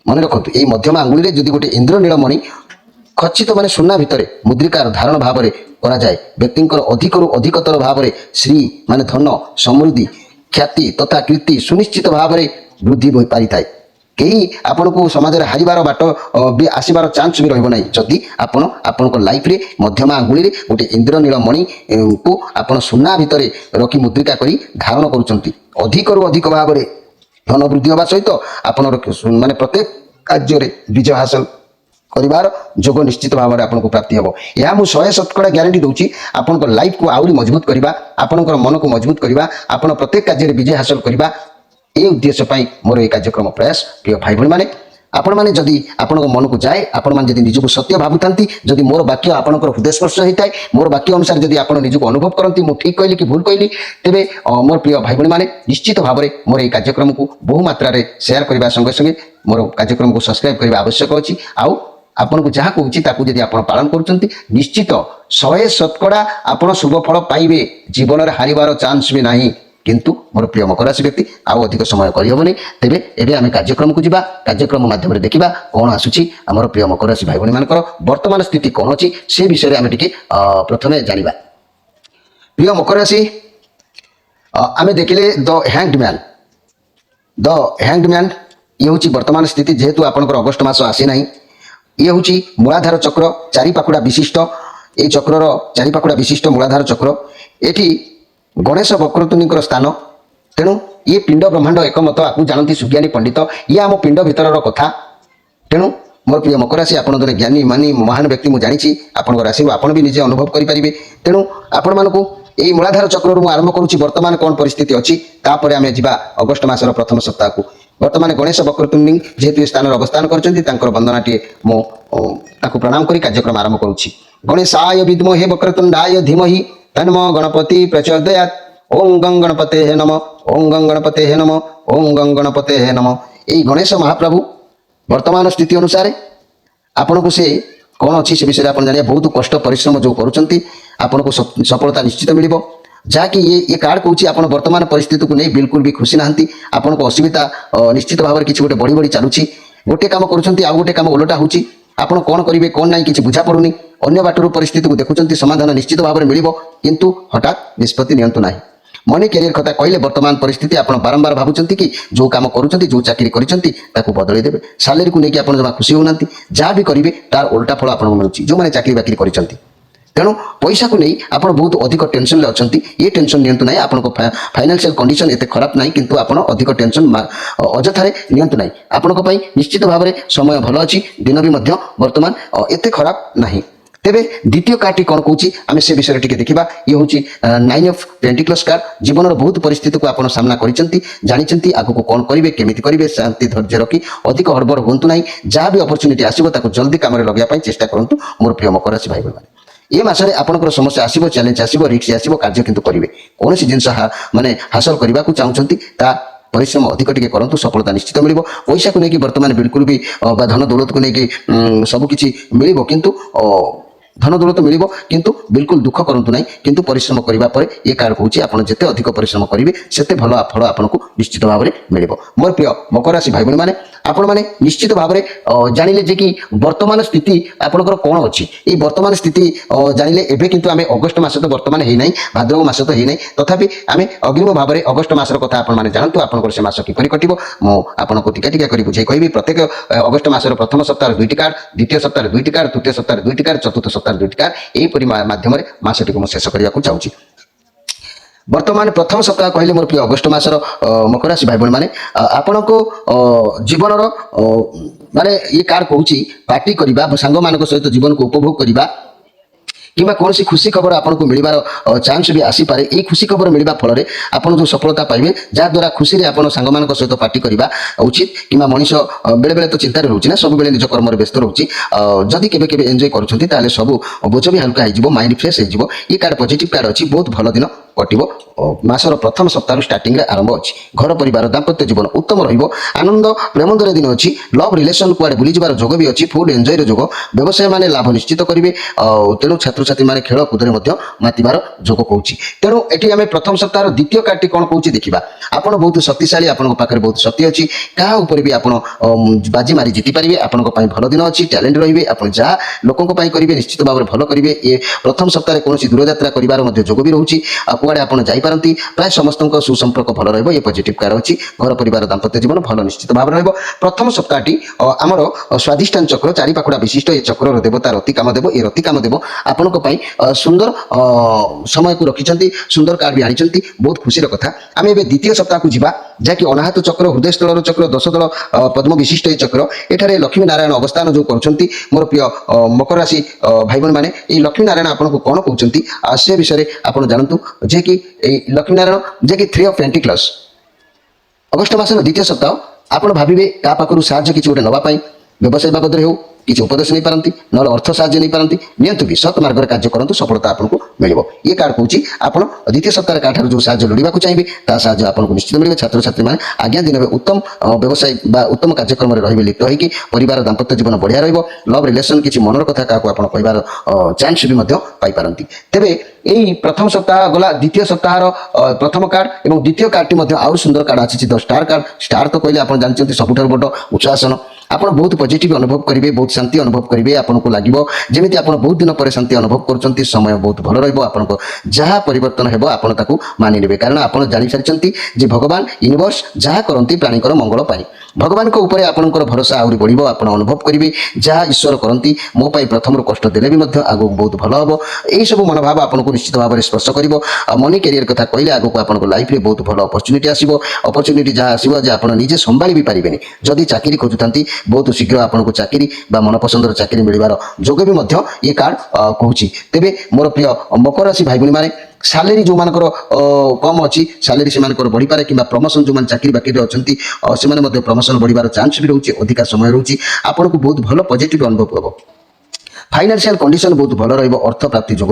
ମନେ ରଖନ୍ତୁ ଏଇ ମଧ୍ୟମ ଆଙ୍ଗୁଳିରେ ଯଦି ଗୋଟେ ଇନ୍ଦ୍ରନୀଳ ମଣି ଖଚିତ ମାନେ ସୁନା ଭିତରେ ମୁଦ୍ରିକାର ଧାରଣ ଭାବରେ କରାଯାଏ, ବ୍ୟକ୍ତିଙ୍କର ଅଧିକରୁ ଅଧିକତର ଭାବରେ ଶ୍ରୀ ମାନେ ଧନ ସମୃଦ୍ଧି ଖ୍ୟାତି ତଥା କୀର୍ତ୍ତି ସୁନିଶ୍ଚିତ ଭାବରେ ବୃଦ୍ଧି ହୋଇପାରିଥାଏ। କେହି ଆପଣଙ୍କୁ ସମାଜରେ ହାରିବାର ବାଟ ବି ଆସିବାର ଚାନ୍ସ ବି ରହିବ ନାହିଁ ଯଦି ଆପଣ ଆପଣଙ୍କ ଲାଇଫରେ ମଧ୍ୟମ ଆଙ୍ଗୁଳିରେ ଗୋଟେ ଇନ୍ଦ୍ରନୀଳ ମଣିକୁ ଆପଣ ସୁନା ଭିତରେ ରଖି ମୁଦ୍ରିକା କରି ଧାରଣ କରୁଛନ୍ତି। ଅଧିକରୁ ଅଧିକ ଭାବରେ ଧନ ବୃଦ୍ଧି ହେବା ସହିତ ଆପଣଙ୍କର ମାନେ ପ୍ରତ୍ୟେକ କାର୍ଯ୍ୟରେ ବିଜୟ ହାସଲ କରିବାର ଯୋଗ ନିଶ୍ଚିତ ଭାବରେ ଆପଣଙ୍କୁ ପ୍ରାପ୍ତି ହେବ। ଏହା ମୁଁ 100% ଗ୍ୟାରେଣ୍ଟି ଦେଉଛି। ଆପଣଙ୍କ ଲାଇଫକୁ ଆହୁରି ମଜବୁତ କରିବା, ଆପଣଙ୍କର ମନକୁ ମଜବୁତ କରିବା, ଆପଣ ପ୍ରତ୍ୟେକ କାର୍ଯ୍ୟରେ ବିଜୟ ହାସଲ କରିବା, এই উদ্দেশ্য পাই মোর এই কার্যক্রম প্রয়াস। প্রিয় ভাই ভী মানে ଆପଣମାନେ ଯଦି ଆପଣଙ୍କ ମନକୁ ଯାଏ, ଆପଣମାନେ ଯଦି ନିଜକୁ ସତ୍ୟ ଭାବୁଥାନ୍ତି, ଯଦି ମୋର ବାକ୍ୟ ଆପଣଙ୍କର ହୃଦୟସ୍ପର୍ଶ ହୋଇଥାଏ, ମୋର ବାକ୍ୟ ଅନୁସାରେ ଯଦି ଆପଣ ନିଜକୁ ଅନୁଭବ କରନ୍ତି ମୁଁ ଠିକ୍ କହିଲି କି ଭୁଲ କହିଲି, ତେବେ ମୋର ପ୍ରିୟ ଭାଇ ଭଉଣୀମାନେ ନିଶ୍ଚିତ ଭାବରେ ମୋର ଏହି କାର୍ଯ୍ୟକ୍ରମକୁ ବହୁ ମାତ୍ରାରେ ସେୟାର କରିବା ସଙ୍ଗେ ସଙ୍ଗେ ମୋର କାର୍ଯ୍ୟକ୍ରମକୁ ସବସ୍କ୍ରାଇବ୍ କରିବା ଆବଶ୍ୟକ ଅଛି। ଆଉ ଆପଣଙ୍କୁ ଯାହା କହୁଛି ତାକୁ ଯଦି ଆପଣ ପାଳନ କରୁଛନ୍ତି ନିଶ୍ଚିତ 100% ଆପଣ ଶୁଭ ଫଳ ପାଇବେ। ଜୀବନରେ ହାରିବାର ଚାନ୍ସ ବି ନାହିଁ। କିନ୍ତୁ ମୋର ପ୍ରିୟ ମକର ରାଶି ବ୍ୟକ୍ତି ଆଉ ଅଧିକ ସମୟ କରିହେବନି। ତେବେ ଏବେ ଆମେ କାର୍ଯ୍ୟକ୍ରମକୁ ଯିବା। କାର୍ଯ୍ୟକ୍ରମ ମାଧ୍ୟମରେ ଦେଖିବା କ'ଣ ଆସୁଛି ଆମର ପ୍ରିୟ ମକର ରାଶି ଭାଇ ଭଉଣୀମାନଙ୍କର ବର୍ତ୍ତମାନ ସ୍ଥିତି କ'ଣ ଅଛି ସେ ବିଷୟରେ ଆମେ ଟିକେ ପ୍ରଥମେ ଜାଣିବା। ପ୍ରିୟ ମକର ରାଶି, ଆମେ ଦେଖିଲେ ଦ ହ୍ୟାଙ୍ଗଡ୍ ମ୍ୟାନ୍ ଇଏ ହେଉଛି ବର୍ତ୍ତମାନ ସ୍ଥିତି। ଯେହେତୁ ଆପଣଙ୍କର ଅଗଷ୍ଟ ମାସ ଆସିନାହିଁ, ଇଏ ହେଉଛି ମୂଳାଧାର ଚକ୍ର ଚାରିପାଖୁଡ଼ା ବିଶିଷ୍ଟ। এই ଚକ୍ରର ଚାରିପାଖୁଡ଼ା ବିଶିଷ୍ଟ ମୂଳାଧାର ଚକ୍ର। ଏଠି ଗଣେଶ ବକ୍ରତୁଣ୍ଡୀଙ୍କର ସ୍ଥାନ। ତେଣୁ ଇଏ ପିଣ୍ଡ ବ୍ରହ୍ମାଣ୍ଡ ଏକମତ, ଆକୁ ଜାଣନ୍ତି ସୁଜ୍ଞାନୀ ପଣ୍ଡିତ। ଇଏ ଆମ ପିଣ୍ଡ ଭିତରର କଥା। ତେଣୁ ମୋର ପ୍ରିୟ ମକର ରାଶି, ଆପଣ ଜଣେ ଜ୍ଞାନୀ ମାନି ମହାନ ବ୍ୟକ୍ତି ମୁଁ ଜାଣିଛି। ଆପଣଙ୍କ ରାଶିରୁ ଆପଣ ବି ନିଜେ ଅନୁଭବ କରିପାରିବେ। ତେଣୁ ଆପଣମାନଙ୍କୁ এই ମୂଳାଧାର ଚକ୍ରରୁ ମୁଁ ଆରମ୍ଭ କରୁଛି ବର୍ତ୍ତମାନ କ'ଣ ପରିସ୍ଥିତି ଅଛି। ତାପରେ ଆମେ ଯିବା ଅଗଷ୍ଟ ମାସର ପ୍ରଥମ ସପ୍ତାହକୁ। ବର୍ତ୍ତମାନ ଗଣେଶ ବକ୍ରତୁଣ୍ଡୀ ଯେହେତୁ ଏ ସ୍ଥାନରେ ଅବସ୍ଥାନ କରିଛନ୍ତି, ତାଙ୍କର ବନ୍ଦନାଟିଏ ମୁଁ ତାଙ୍କୁ ପ୍ରଣାମ କରି କାର୍ଯ୍ୟକ୍ରମ ଆରମ୍ଭ କରୁଛି। ଗଣେଶାୟ ବିଦ୍ମହେ ବକ୍ରତୁଣ୍ଡାୟ ଧୀମହି तन्मो गणपति प्रचोदयात्। ओं गं गणपते नमः, ओं गं गणपते नमः, ओं गं गणपते नमः। এই গণেশ মহাপ্রভু বর্তমান স্থিতি অনুসারে আপনার সে कौन अच्छी से विषय आप जानिए बहुत कष्ट परिश्रम जो करुँच आपको सफलता निश्चित मिल जहाँकि ये कार्ड कौच आप वर्तमान परिस्थिति को नहीं बिल्कुल भी खुशी ना आपको असुविधा निश्चित भाव में किसी गोटे बढ़ी बढ़ी चलुची गोटे कम करुँच आउ गोटे कम ओलटा होची आपण कौन करेंगे कौन ना कि बुझा पड़ूनी अन्य बाटर परिस्थिति को देखुं समाधान निश्चित भाव में मिल किंतु हठात निष्पत्ति नियंतु ना मनी कैरियर कथा कहले वर्तमान परिस्थिति आप बारंबार भावुंट कि जो काम करुँच जो चाकरी कर बदल देवे सालेरी को लेकिन आप जमा खुशी होना जहाँ भी करेंगे तार उल्टा फल आपको मिलूँ जो मैंने चाकरी बाकरी कर तेणु पैसा को नहीं आप बहुत अधिक टेंशन अच्छा ये टेंशन नियंतु ना आपको फाइनेंशियल कंडीशन एत खराब ना किंतु आप अधिक टेंशन अजथारे नियंतु ना आपंप निश्चित भाव में समय भल अच्छी दिन भी वर्तमान एत खराब ना तेबे द्वितीय कार्ड कौन कौच आम से विषय टी देखा ये हूँ 9 ऑफ पेंटिकल्स कार्ड जीवन बहुत परिस्थिति को आप सामना करते आगू कौन करेंगे केमी करेंगे शांति धैर्य रखी अधिक हड़बड़ हूँ ना जहाँ भी अपरच्युनिटी आसो जल्दी कम लगे चेष्टा करूँ मोर प्रिय मकर राशि भाई मैंने ये मसरे आपंकर समस्या आसो चैलेंज आसो रिक्स आसो कार्य किंतु करेंगे कौन सी जिन माने हासिल करने को चाहते परिश्रम अधिक टिके करंतु सफलता निश्चित मिल पैसा को लेकिन वर्तमान बिल्कुल भी धन दौलत को लेकिन सबकि मिल किंतु धन दौलत मिल किंतु बिल्कुल दुख करंतु नहीं किंतु परिश्रम करने पर ये कार्ड कौच आप जिते अधिक परिश्रम करेंगे से भल फल आपको निश्चित भाव में मिल मोर प्रिय मकर राशि भाई मैंने आपण मैंने निश्चित भाव में जानिले जे कि वर्तमान स्थिति आपंकर कौन अच्छी ये वर्तमान स्थिति जानिले एबे किंतु आम अगस्ट मास तो वर्तमान है ना भाद्रव मास तो है ना तथापि आम अग्रिम भाव में अगस्ट मासर कथा आपने जानतु आपंकर से मास किपरि कटिबो मुझे टीका टीका कर बुझे कहबी प्रत्येक अगस्ट मासर प्रथम सप्ताह 2टी कार्ड द्वितीय सप्ताह 2टी कार्ड तृतीय सप्ताह 2टी कार्ड चतुर्थ सप्ताह 2टी कार्ड यहीपरि माध्यम मासटी को शेष करने को चाहूँगी वर्तमान प्रथम सप्ताह कहले मोर प्रिय अगस्ट मासर मकर राशि भाई बहन माने आपण को जीवन माने ये कार्ड कहूँ पार्टी करवा सांग मान सहित जीवन को उपभोग करवा किंबा कौन सी खुशी खबर आपको मिलबार चांस भी आसीपे ये खुशी खबर मिलवा फल आप जो सफलता पाइबे जहाद्वारा खुशी आप सांग मान सहित पार्टी करवा उचित कि मनीष बेले बेले तो चिंतार रोचे ना सब बेले निज कर्म व्यस्त रोचे जदि केबे केबे एंजॉय करुँच सब बोझ भी हल्का हो माइंड फ्रेश हो ये कार्ड पॉजिटिव कार्ड अच्छी बहुत भल दिन कटिबो मासर प्रथम सप्ताह स्टार्टिंग रे आरंभ अच्छी घर परिवार दाम्पत्य जीवन उत्तम रहिबो आनंद प्रेमंदर दिन अच्छी लव रिलेशन कुआडे बुली जबार जोग भी अच्छी फुल एंजॉय रो जोग व्यवसाय माने लाभ निश्चित करेंगे तेणु छात्र छात्री माने खेल कूदे मातिबार जोग कहूँ तेणु ये आम प्रथम सप्ताह द्वितीय कार्ड कौन कहूँ देखा आपड़ बहुत शक्तिशाली आपन पाखे बहुत शक्ति अच्छी क्या उपर भी आप बाजी मारी जीति पारे आपण भल दिन अच्छी टैलेंट रे आप जहाँ लोकों करेंगे निश्चित भाव में भल करेंगे ये प्रथम सप्ताह कौन दूर यात्रा कर जोग भी रोचे कुआडे आप जापारती प्राय समस्त सुसंपर्क भल रही ये पॉजिटिव कार्ड अच्छी घर परिवार दाम्पत्य जीवन भल निश्चित भाव में प्रथम सप्ताहटी आमर स्वादिष्टान चक्र चारि पाखुड़ा विशिष्ट ये चक्र देवता रति कामदेव ये रति कामदेव आपण सुंदर समय को रखिंट सुंदर कार्ड भी आनी बहुत खुशी कथा आम ए द्वितीय सप्ताह को जा जहाँकि अनाहत चक्र हृदय स्थल चक्र 10 दल पद्म विशिष्ट ये चक्र एठारे लक्ष्मी नारायण अवस्थान जो कर मोर प्रिय मकर राशि भाई बहन मैंने ये लक्ष्मी नारायण आपको कौन कहते से विषय आप जानतु जे कि लक्ष्मी नारायण जे कि 3 ऑफ पेंटिकल्स अगस्ट मासर द्वितीय सप्ताह आप भावे क्या पाखु साहय किसी गोटे नापी व्यवसाय बाबद हो किसी उपदेश नहीं पारती ना अर्थ साहय नहीं पारती नियंतु भी सत मार्ग कार्य करूँ सफलता आपको मिल ये कार्ड कौच आप द्वितीय सप्ताह क्या जो साहय लोड़ा चाहिए साहय आपको निश्चित मिले छात्र छात्री मैंने आज्ञा दिन में उत्तम व्यवसाय उत्तम कार्यक्रम रही लिप्त होगी परिवार दाम्पत्य जीवन बढ़िया रव रिलेसन किसी मनर कथा क्या कहबार चान्स भी पाइपारती तेरे यही प्रथम सप्ताह गला द्वितीय सप्ताह प्रथम कार्ड और द्वितीय कार्ड आउ सुंदर कार्ड आसी द स्टार कार्ड स्टार तो कहले आप जानते सबुठ बड़ उच्चासन आप बहुत पॉजिटिव अनुभव करेंगे बहुत शांति अनुभव करेंगे आपको लगे जमी आप बहुत दिन पर शांति अनुभव कर समय बहुत भल रहा जहाँ परिवर्तन हो आपको मानिने कारण आप जानी सारी भगवान यूनिवर्स जहाँ करती प्राणीकर मंगल पाई भगवान को ऊपर आपंकर भरोसा आहरी बढ़ आप अनुभव करेंगे जहाँ ईश्वर करती मो प्रथम कष्ट देले भी आगे बहुत भल हम यही सब मनोभाव आपको निश्चित भाव में स्पर्श कर मनी कैरियर कथा कहले आगे आपको लाइफ में बहुत भल अपरच्युनिटी आसो अपरच्युनिटी जहाँ आसो आप निजे संभाली भी पारे जदि चाकरी खोजुंट बहुत शीघ्र आपको चाकरी मनपसंदर चाकरी मिलवार जोग भी ये कार्ड कहूँ तेरे मोर प्रिय मकर राशि भाई भूणी मैंने सालेरी जो मानकर कम अच्छी सालेरी से बढ़ी पारे कि प्रमोशन जो चाकरी बाकी अच्छा से प्रमोशन बढ़िबार चांस भी रोचे अधिका समय रोचे आपको बहुत भल पॉजिटिव अनुभव हम फाइनान्शियल कंडीशन बहुत भल रही अर्थ प्राप्ति जोग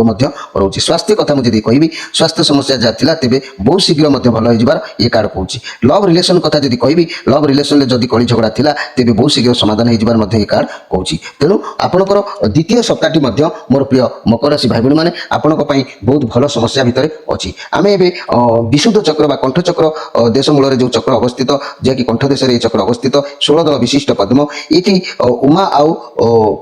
रोचे स्वास्थ्य कथा मुझे कहि स्वास्थ्य समस्या जहाँ थिला तेबे बहुत शीघ्र भल हो ये कार्ड कहूँ लव रिलेशन कथा जब कहि लव रिलेशन जब कली झगड़ा थिला तेबे बहुत शीघ्र समाधान हो ये कार्ड कहूँ तेणु आपणकर द्वितीय सप्ताहटी मोर प्रिय मकर राशि भाई भाई मैंने आपण बहुत भल समस्या भितर अच्छी आम ए विशुद्ध चक्र कंठ चक्र देश मूल जो चक्र अवस्थित जहाँकि कंठ देश ये चक्र अवस्थित 16 दल विशिष्ट पद्म ये उमा आउ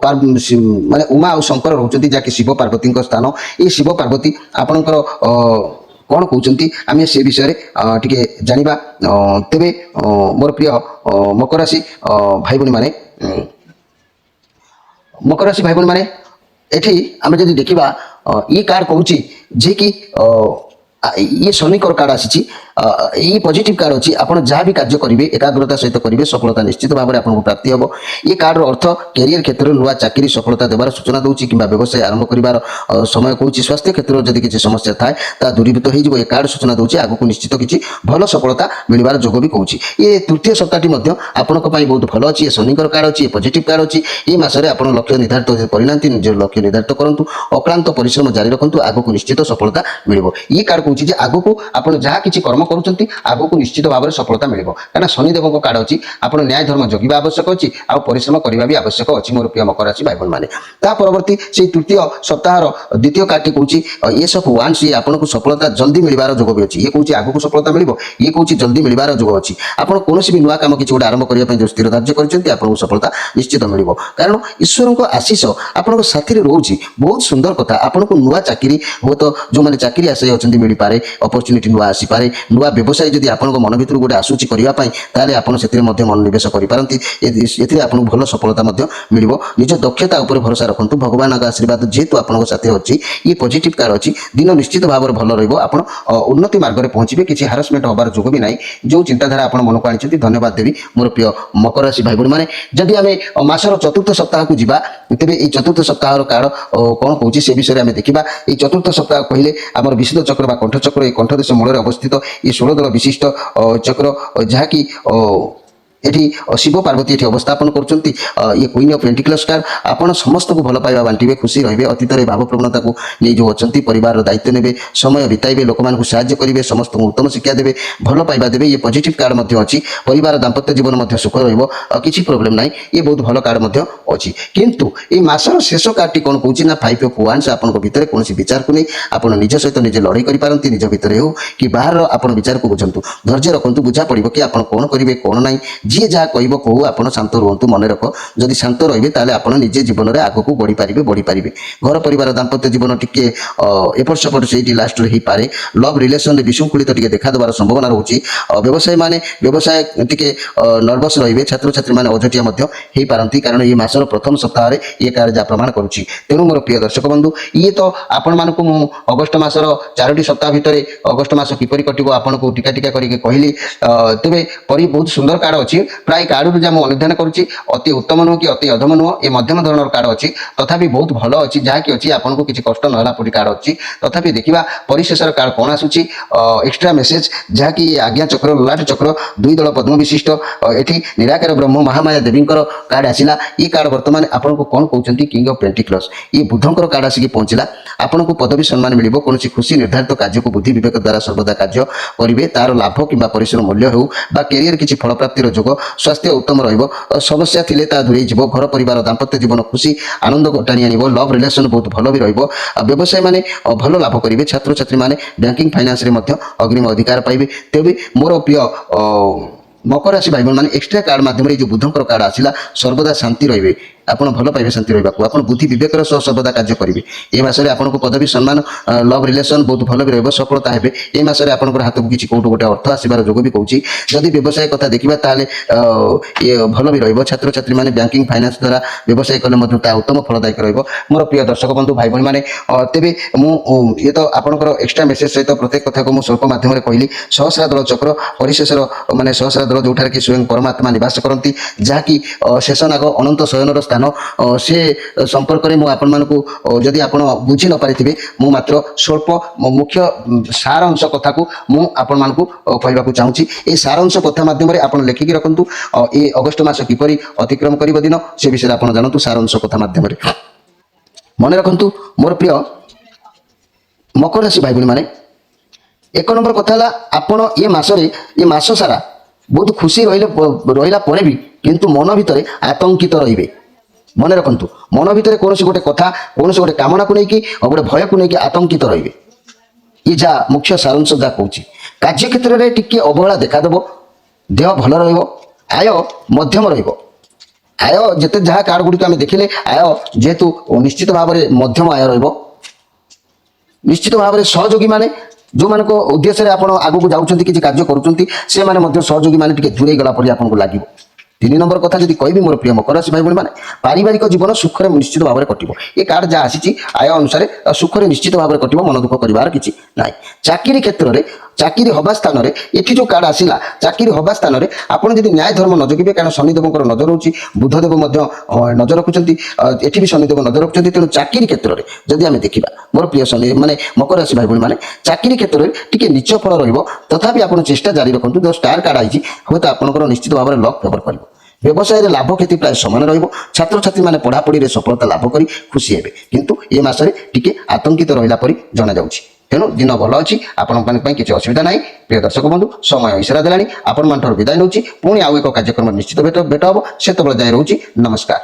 माने उमा आउ शंकर रोचती जहाँकि शिव पार्वती स्थान ये शिव पार्वती आपणकर कौन कहते आम से विषय टे जाना तेरे मोर प्रिय मकर राशि भाई भाई मैंने मकर राशि भाई भाई मैंने एठी आम जब देखा ये कार्ड कहूँ जे कि ये शनिकर कार्ड आसी ये पॉजिटिव कार्ड अच्छी आप जहाँ भी कार्य करेंगे एकाग्रता सहित करेंगे सफलता निश्चित भाव में आपको प्राप्ति हम ये कार्ड अर्थ कैरियर क्षेत्र में नुआ चाकरी सफलता देवार सूचना दूसरी कि व्यवसाय आरंभ कर समय कहूँ स्वास्थ्य क्षेत्र में जब किसी समस्या थाए दूरीभूत हो कार्ड सूचना दूसरी आगक निश्चित किसी भल सफलता मिलवार जोग भी कहूँ ये तृतीय सप्ताहटी आपण बहुत भल अच्छी शनिकर कार्ड अच्छी पॉजिटिव कार्ड अच्छी ये मासरे आप लक्ष्य निर्धारित करना निज लक्ष्य निर्धारित करूँ अक्लांत परिश्रम जारी रखु आगक निश्चित सफलता मिल ये कार्ड कहूँ आगक आप जहाँ किसी कर्म करुँच आगक निश्चित भाव में सफलता मिल कहीं शनिदेव कार्ड अच्छी आप न्याय धर्म जगिबा आवश्यक अच्छी आ परिश्रम करने भी आवश्यक अच्छी मोर प्रिय मकर राशि भाई मैंने परवर्ती से तृतीय सप्ताह द्वितीय कार्ड कहूँ ये सब वान्स ये आपको सफलता जल्दी मिलवार जोग भी अच्छी ये कहूँ आगक सफलता मिल ये कहूँ जल्दी मिलवार जोग अच्छी आप कौन भी नुआ कम किसी गोटे आरंभ करने जो स्थिर धार्य कर सफलता निश्चित मिल कारण ईश्वर को आशीष आपन साथी रोचे बहुत सुंदर कथा आपको नुआ चाकरी हो तो जो मैंने चाकरी आशय अच्छा मिल पारे अपरच्युनिटी नुआ आसीपे नुआ व्यवसाय जब आप मन भर गोटे आसूची करने आपड़ मनोनिवेश करें आपको भल सफलता मिल निज दक्षता उपर भरोसा रखु भगवान आशीर्वाद जेहेतु आपको साथी अच्छी ये पॉजिटिव कार्ड अच्छी दिन निश्चित भाव में भल रहा उन्नति मार्ग में पहुंचे किसी हारासमेंट होबार जोग भी ना जो चिंताधारा आप मनक आनी धन्यवाद देवी मोर प्रिय मकर राशि भाई भाई मैंने जदि आम मासर चतुर्थ सप्ताह को जीवा तेज ये चतुर्थ सप्ताह कार्ड कौन कहूँ से विषय में देखा ये चतुर्थ सप्ताह कहले आम विशुद्ध चक्र कंठ चक्र ये कंठ देश मूल अवस्थित ये 16 दल विशिष्ट चक्र जहाँकि एठी शिव पार्वती एठी अवस्थापन करछंती ये क्वीन ऑफ पेंटिकल्स कार्ड आपण समस्त को भल पाइबा बांटिबे खुशी रहिबे अतीत रे भाव प्रवणता को नै जो अछंती परिवार दायित्व नेबे समय बिताइबे लोक मान को सहाय्य करिवे समस्त को उत्तम शिक्षा देबे भल पाइबा देबे ये पॉजिटिव कार्ड मध्ये अछि परिवार दाम्पत्य जीवन मध्ये सुख रहिबो किछि प्रॉब्लम नै ये बहुत भल कार्ड मध्ये अछि किंतु ए मासर शेष कार्डटी कोन कहूछि ना 5 ऑफ वांस आपण को भितरे कोनसी विचार को नै आपण निज सहित निजे लड़ाई करि पारंती निज भितरे हो कि बाहर आपण विचार को बुझंतु धैर्य रखंतु बुझा पड़िबो कि आपण कोन करिवे कोन नै जी जहाँ कह कहू आप शांत रुहतु मन रख जदि शांत रे आप निजे जीवन में आग को बढ़ी पारे घर परिवार दाम्पत्य जीवन टी एपट सेपट से लास्ट हो पारे लव रिलेशन विशृंखलित टी देखा देवार संभावना रोचे व्यवसाय माने व्यवसाय टी नर्भस रे छात्र छात्री मैंने अझटिया हो पारती कारण ये मासर प्रथम सप्ताह ये कार्य जहाँ प्रमाण करुच्ची तेणु मोर प्रिय दर्शक बंधु ये तो आपण मानक अगस्ट मासर 4टी सप्ताह भितर अगस्ट मास किपरि कटिबो आपण को टीका टीका करके कहली तेरे परी बहुत सुंदर कार्ड अच्छी प्राय कार्ड जहाँ अनुधान करुच्ची अति उत्तम नुह कि अति अधम नुह ये मध्यम धरण कार्ड अच्छी तथापि बहुत भल अच्छी जहाँकि अच्छी आपको किसी कष्ट नहला परी कार्ड अच्छी तथापि देखा परिशेषर कार्ड कौन आसूची एक्सट्रा मेसेज जहाँकि आज्ञा चक्र ललाट चक्र 2 दल पद्म विशिष्ट एठी निराकार ब्रह्म महामाया देवी कार्ड आसला ये कार्ड बर्तमान आपको कौन कहते किंग ऑफ पेंटिकल्स ये बुधंकर कार्ड आसिक पहुंचला आपको पदवी सम्मान मिल कौन खुशी निर्धारित कार्य को बुद्धि विवेक द्वारा सर्वदा कार्य करेंगे तार लाभ कि परिश्रम मूल्य हो कैरियर किसी फल प्राप्तिर जोग स्वास्थ्य उत्तम रहिबो समस्या थिले ता दूरे जीवो घर परिवार दाम्पत्य जीवन खुशी आनंद घटाणी आनिबो लव रिलेशन बहुत भल भी रहिबो व्यवसाय माने भल लाभ करेंगे छात्र छात्री माने बैंकिंग फाइनेंस रे मध्य अग्रिम अधिकार पाइबे तेबे मोर प्रिय मकर राशि भाई मैंने एक्सट्रा कार्ड माध्यम जो बुधंकर कार्ड आसला सर्वदा शांति रहिबे आपन भल पाइबे शांति रहिबा आपन बुद्धि विवेकर सह सर्वदा कार्य करेंगे ए मासरे आपन को पदवी सम्मान लव रिलेशन बहुत भल भी रहिबो सफलता हेबे ए मासरे आपन को हाथ को किछि कोटो गोटे अर्थ आसीबार जोग भी कहूछि जदि व्यवसाय कथा देखिबा ताले ये भल भी रहिबो छात्र छात्री माने बैंकिंग फाइनेंस द्वारा व्यवसाय कले मध्य ता उत्तम फलदायक रहिबो मोर प्रिय दर्शक बंधु भाई बहन माने तेबे मु ये तो आपनकर एक्सट्रा मेसेज सहित प्रत्येक कथा को मु स्वल्प माध्यम रे कहली सहस्रा दल चक्र परिशेषर माने सहस्रा दल जोठार कि स्वयं परमात्मा निवास करती जहाँकि शेषनाग अनंत शयनर स्थान से संपर्क में आपण मानू जदि आप बुझी न पारि मु मात्र स्वल्प मुख्य सार अंश कथा को मु आपण मानू कहवाक चाहूँगी ये सार अंश कथा माध्यम आप लिखिकी रखु ये अगस्ट मास किपरि अतिक्रम कर दिन से विषय आप जानतु सार अंश कथा माध्यम ମନେ ରଖନ୍ତୁ ମୋର ପ୍ରିୟ ମକର ରାଶି ଭାଇ ଭଉଣୀ ମାନେ, 1 ନମ୍ବର କଥା ହେଲା ଆପଣ ଏ ମାସ ସାରା ବହୁତ ଖୁସି ରହିଲା ପରେ ବି କିନ୍ତୁ ମନ ଭିତରେ ଆତଙ୍କିତ ରହିବେ। ମନେ ରଖନ୍ତୁ, ମନ ଭିତରେ କୌଣସି ଗୋଟେ କଥା, କୌଣସି ଗୋଟେ କାମନାକୁ ନେଇକି ଗୋଟେ ଭୟକୁ ନେଇକି ଆତଙ୍କିତ ରହିବେ। ଏ ଯାହା ମୁଖ୍ୟ ସାରାଂଶ ଯାହା କହୁଛି। କାର୍ଯ୍ୟକ୍ଷେତ୍ରରେ ଟିକେ ଅବହେଳା ଦେଖାଦେବ। ଦେହ ଭଲ ରହିବ, ଆୟ ମଧ୍ୟମ ରହିବ। ଆୟ ଯେତେ ଯାହା କାର୍ଡ ଗୁଡ଼ିକ ଆମେ ଦେଖିଲେ, ଆୟ ଯେହେତୁ ନିଶ୍ଚିତ ଭାବରେ ମଧ୍ୟମ ଆୟ ରହିବ। ନିଶ୍ଚିତ ଭାବରେ ସହଯୋଗୀ ମାନେ ଯେଉଁମାନଙ୍କ ଉଦ୍ଦେଶ୍ୟରେ ଆପଣ ଆଗକୁ ଯାଉଛନ୍ତି, କିଛି କାର୍ଯ୍ୟ କରୁଛନ୍ତି, ସେମାନେ ମଧ୍ୟ ସହଯୋଗୀ ମାନେ ଟିକେ ଦୂରେଇ ଗଲା ପରି ଆପଣଙ୍କୁ ଲାଗିବ। 3 ନମ୍ବର କଥା ଯଦି କହିବି ମୋର ପ୍ରିୟ ମକର ରାଶି ଭାଇ ଭଉଣୀ ମାନେ, ପାରିବାରିକ ଜୀବନ ସୁଖରେ ନିଶ୍ଚିତ ଭାବରେ କଟିବ। ଏ କାର୍ଡ ଯାହା ଆସିଛି ଆୟ ଅନୁସାରେ ସୁଖରେ ନିଶ୍ଚିତ ଭାବରେ କଟିବ, ମନ ଦୁଃଖ କରିବାର କିଛି ନାହିଁ। ଚାକିରି କ୍ଷେତ୍ରରେ, ଚାକିରି ହବା ସ୍ଥାନରେ, ଏଠି ଯେଉଁ କାର୍ଡ ଆସିଲା ଚାକିରି ହବା ସ୍ଥାନରେ ଆପଣ ଯଦି ନ୍ୟାୟ ଧର୍ମ ନ ଜଗିବେ, କାରଣ ଶନିଦେବଙ୍କର ନଜର ରହୁଛି, ବୁଧଦେବ ମଧ୍ୟ ନଜର ରଖୁଛନ୍ତି, ଏଠି ବି ଶନିଦେବ ନଜର ରଖୁଛନ୍ତି। ତେଣୁ ଚାକିରି କ୍ଷେତ୍ରରେ ଯଦି ଆମେ ଦେଖିବା ମୋର ପ୍ରିୟ ମକର ରାଶି ଭାଇ ଭଉଣୀ ମାନେ, ଚାକିରି କ୍ଷେତ୍ରରେ ଟିକେ ନିଚ ଫଳ ରହିବ। ତଥାପି ଆପଣ ଚେଷ୍ଟା ଜାରି ରଖନ୍ତୁ। ଯେଉଁ ଷ୍ଟାର କାର୍ଡ ଆଇଛି ହୁଏତ ଆପଣଙ୍କର ନିଶ୍ଚିତ ଭାବରେ ଲକ୍ ଫେଭର କରିବ। ବ୍ୟବସାୟରେ ଲାଭ କ୍ଷତି ପ୍ରାୟ ସମାନ ରହିବ। ଛାତ୍ରଛାତ୍ରୀମାନେ ପଢ଼ାପଢ଼ିରେ ସଫଳତା ଲାଭ କରି ଖୁସି ହେବେ, କିନ୍ତୁ ଏ ମାସରେ ଟିକେ ଆତଙ୍କିତ ରହିଲା ପରି ଜଣାଯାଉଛି। ତେଣୁ ଦିନ ଭଲ ଅଛି, ଆପଣମାନଙ୍କ ପାଇଁ କିଛି ଅସୁବିଧା ନାହିଁ। ପ୍ରିୟ ଦର୍ଶକ ବନ୍ଧୁ, ସମୟ ଇସାରା ଦେଲାଣି, ଆପଣମାନଙ୍କର ବିଦାୟ ନେଉଛି। ପୁଣି ଆଉ ଏକ କାର୍ଯ୍ୟକ୍ରମ ନିଶ୍ଚିତ ଭେଟ ହେବ। ସେତେବେଳେ ଯାଏ ରହୁଛି, ନମସ୍କାର।